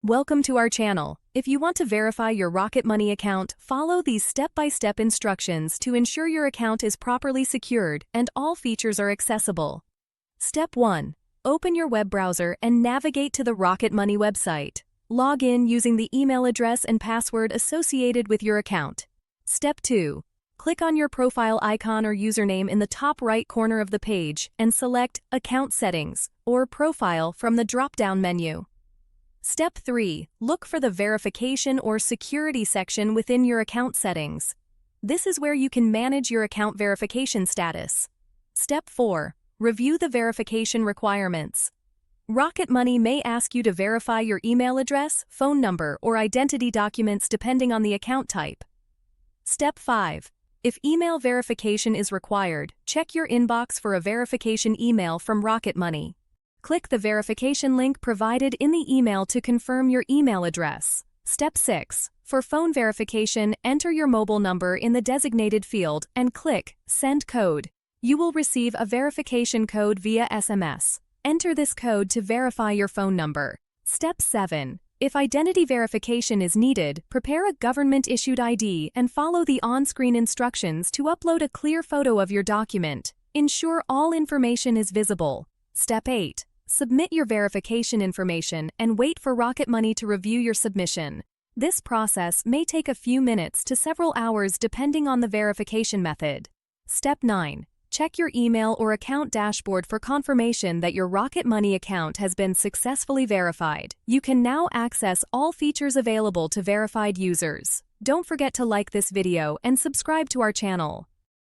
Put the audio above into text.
Welcome to our channel. If you want to verify your Rocket Money account, follow these step-by-step instructions to ensure your account is properly secured and all features are accessible. Step 1. Open your web browser and navigate to the Rocket Money website. Log in using the email address and password associated with your account. Step 2. Click on your profile icon or username in the top right corner of the page and select Account Settings or Profile from the drop-down menu. Step 3. Look for the Verification or Security section within your account settings. This is where you can manage your account verification status. Step 4. Review the verification requirements. Rocket Money may ask you to verify your email address, phone number, or identity documents depending on the account type. Step 5. If email verification is required, check your inbox for a verification email from Rocket Money. Click the verification link provided in the email to confirm your email address. Step 6. For phone verification, enter your mobile number in the designated field and click Send Code. You will receive a verification code via SMS. Enter this code to verify your phone number. Step 7. If identity verification is needed, prepare a government-issued ID and follow the on-screen instructions to upload a clear photo of your document. Ensure all information is visible. Step 8. Submit your verification information and wait for Rocket Money to review your submission. This process may take a few minutes to several hours depending on the verification method. Step 9. Check your email or account dashboard for confirmation that your Rocket Money account has been successfully verified. You can now access all features available to verified users. Don't forget to like this video and subscribe to our channel.